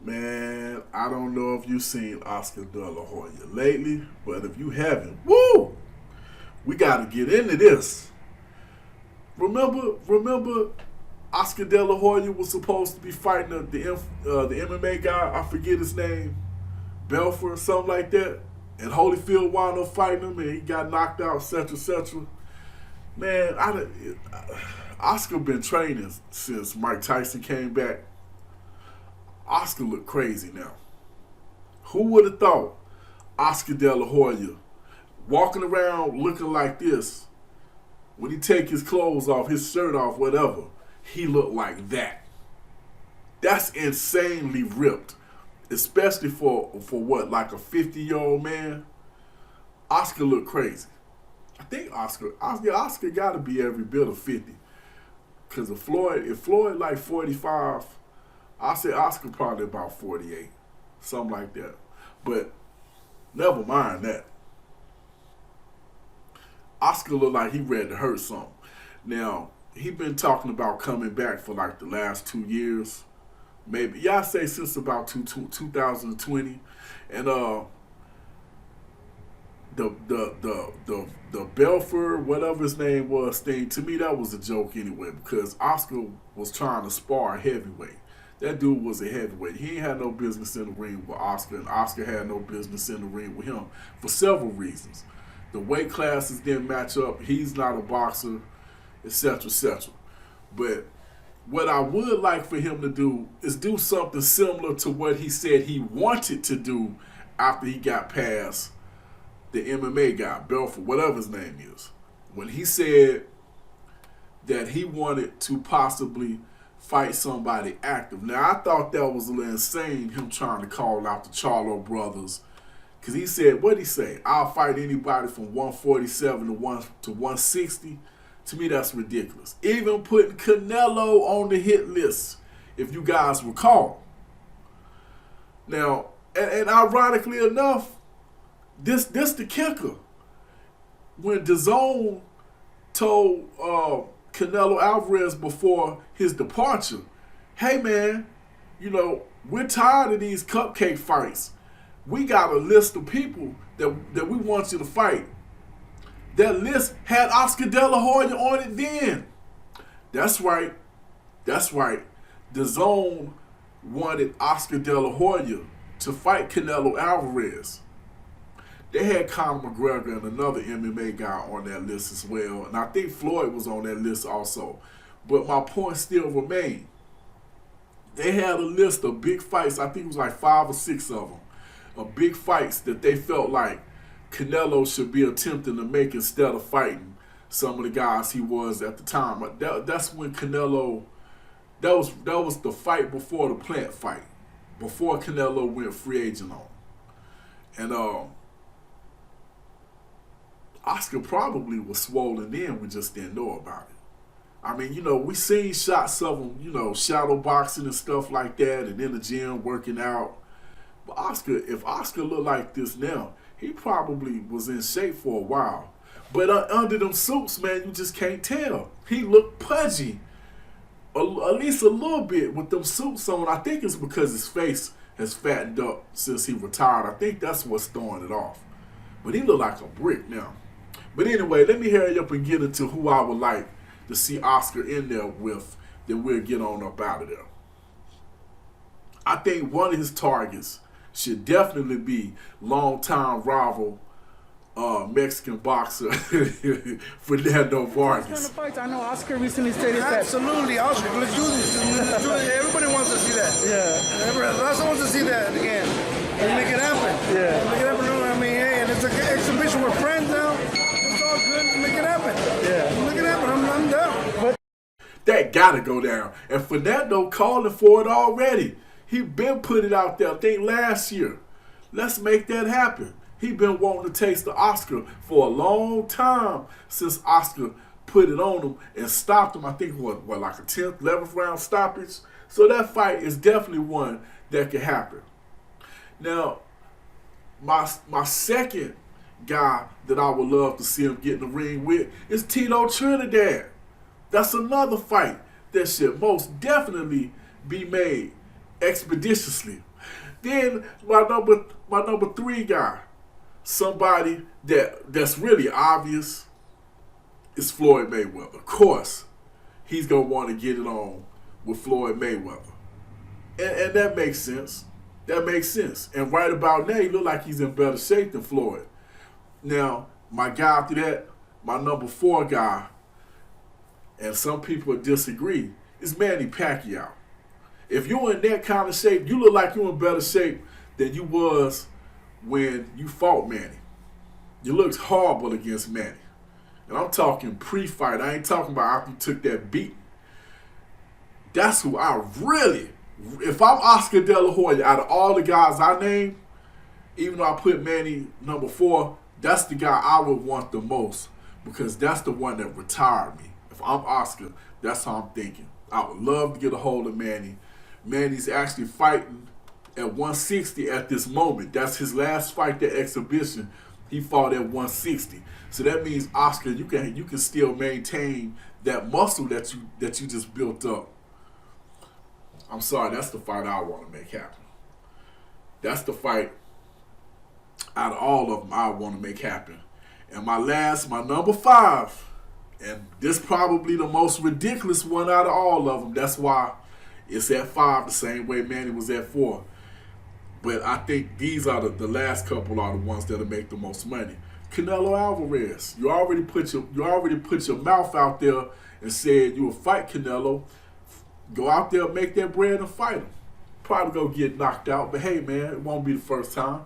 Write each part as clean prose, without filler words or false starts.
Man, I don't know if you've seen Oscar De La Hoya lately, but if you haven't, woo, we got to get into this. Remember, Oscar De La Hoya was supposed to be fighting the MMA guy. I forget his name, Belfort, something like that. And Holyfield wound up fighting him, and he got knocked out, etc., etc. Man, Oscar been training since Mike Tyson came back. Oscar look crazy now. Who would have thought Oscar De La Hoya walking around looking like this? When he take his clothes off, his shirt off, whatever, he looked like that. That's insanely ripped, especially for what, like a 50-year-old man. Oscar look crazy. I think Oscar got to be every bit of 50. Cause if Floyd like 45. I say Oscar probably about 48, something like that. But never mind that. Oscar look like he ready to hurt something. Now, he been talking about coming back for like the last 2 years. Maybe, yeah, I say since about 2020. And the Belfort, whatever his name was, thing, to me that was a joke anyway, because Oscar was trying to spar a heavyweight. That dude was a heavyweight. He ain't had no business in the ring with Oscar, and Oscar had no business in the ring with him for several reasons. The weight classes didn't match up. He's not a boxer, etc., etc. But what I would like for him to do is do something similar to what he said he wanted to do after he got past the MMA guy, Belfort, whatever his name is. When he said that he wanted to possibly fight somebody active. Now, I thought that was a little insane, him trying to call out the Charlo brothers. Because he said, what'd he say? I'll fight anybody from 147 to 160. To me, that's ridiculous. Even putting Canelo on the hit list, if you guys recall. Now, and ironically enough, this the kicker. When DAZN told Canelo Alvarez before his departure, hey man, we're tired of these cupcake fights. We got a list of people that we want you to fight. That list had Oscar De La Hoya on it then. That's right. DAZN wanted Oscar De La Hoya to fight Canelo Alvarez. They had Conor McGregor and another MMA guy on that list as well. And I think Floyd was on that list also. But my point still remained. They had a list of big fights. I think it was like 5 or 6 of them. Of big fights that they felt like Canelo should be attempting to make instead of fighting some of the guys he was at the time. That's when Canelo, that was the fight before the plant fight. Before Canelo went free agent on. And Oscar probably was swollen in, we just didn't know about it. I mean, we seen shots of him, shadow boxing and stuff like that, and in the gym working out. But if Oscar looked like this now, he probably was in shape for a while. But under them suits, man, you just can't tell. He looked pudgy, at least a little bit with them suits on. I think it's because his face has fattened up since he retired. I think that's what's throwing it off. But he looked like a brick now. But anyway, let me hurry up and get into who I would like to see Oscar in there with, then we'll get on up out of there. I think one of his targets should definitely be longtime rival Mexican boxer Fernando Vargas. Fights. I know Oscar recently stated that. Absolutely, Oscar. Let's do this. Let's do it. Everybody wants to see that. Yeah. Everybody wants to see that again. Let's make it happen. Yeah. Make it happen. I mean, hey, and it's an exhibition. We're friends now. It's all good. Make it happen. Yeah. Make it happen. I'm down. That gotta go down. And Fernando calling for it already. He been put it out there, I think last year. Let's make that happen. He been wanting to taste the Oscar for a long time since Oscar put it on him and stopped him. I think what like a 10th, 11th round stoppage. So that fight is definitely one that could happen. Now, my second guy that I would love to see him get in the ring with is Tito Trinidad. That's another fight that should most definitely be made expeditiously. Then my number 3 guy, somebody that's really obvious, is Floyd Mayweather. Of course, he's gonna want to get it on with Floyd Mayweather, and that makes sense. That makes sense. And right about now, he look like he's in better shape than Floyd. Now, my guy after that, my number 4 guy, and some people disagree, is Manny Pacquiao. If you're in that kind of shape, you look like you're in better shape than you was when you fought Manny. You looked horrible against Manny. And I'm talking pre-fight. I ain't talking about after you took that beat. That's who I really, if I'm Oscar De La Hoya, out of all the guys I named, even though I put Manny number 4, that's the guy I would want the most, because that's the one that retired me. If I'm Oscar, that's how I'm thinking. I would love to get a hold of Manny. Manny's actually fighting at 160 at this moment. That's his last fight, that exhibition. He fought at 160. So that means, Oscar, you can still maintain that muscle that you just built up. I'm sorry, that's the fight I want to make happen. That's the fight out of all of them I want to make happen. And my number 5, and this probably the most ridiculous one out of all of them. That's why it's at 5, the same way Manny was at 4. But I think these are the last couple are the ones that'll make the most money. Canelo Alvarez. You already put your mouth out there and said you will fight Canelo. Go out there, make that bread, and fight him. Probably go get knocked out, but hey, man, it won't be the first time.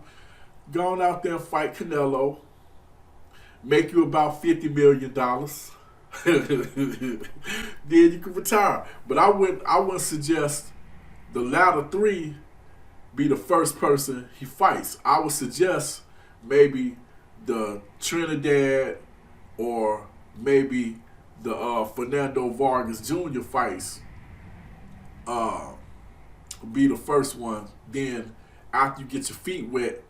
Go on out there and fight Canelo. Make you about $50 million. Then you can retire. But I wouldn't suggest the latter 3 be the first person he fights. I would suggest maybe the Trinidad or maybe the Fernando Vargas Jr. fights be the first one. Then after you get your feet wet,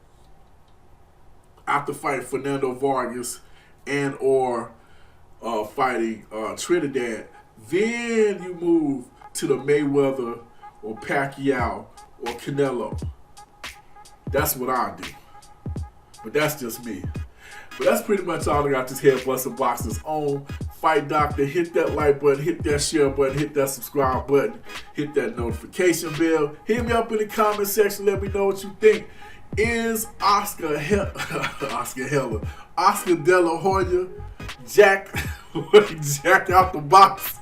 after fighting Fernando Vargas and or fighting Trinidad, then you move to the Mayweather or Pacquiao or Canelo. That's what I do. But that's just me. But that's pretty much all I got this Head Busting Boxers on Fight Doctor. Hit that like button, hit that share button, hit that subscribe button, hit that notification bell. Hit me up in the comment section. Let me know what you think. Is Oscar De La Hoya Jack out the box?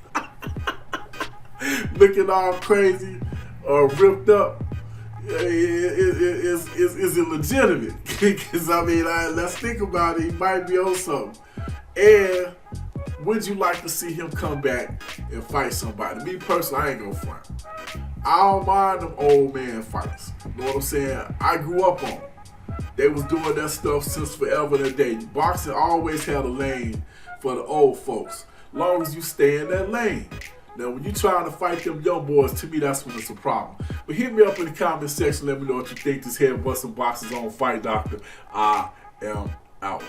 Looking all crazy or ripped up? Is it legitimate? Because I mean, let's think about it. He might be on something. And would you like to see him come back and fight somebody? Me personally, I ain't gonna front. I don't mind them old man fights. You know what I'm saying? I grew up on them. They was doing that stuff since forever and a day. Boxing always had a lane for the old folks. Long as you stay in that lane. Now, when you trying to fight them young boys, to me, that's when it's a problem. But hit me up in the comment section. Let me know what you think. This Head Busting Boxers on Fight Doctor. I am out.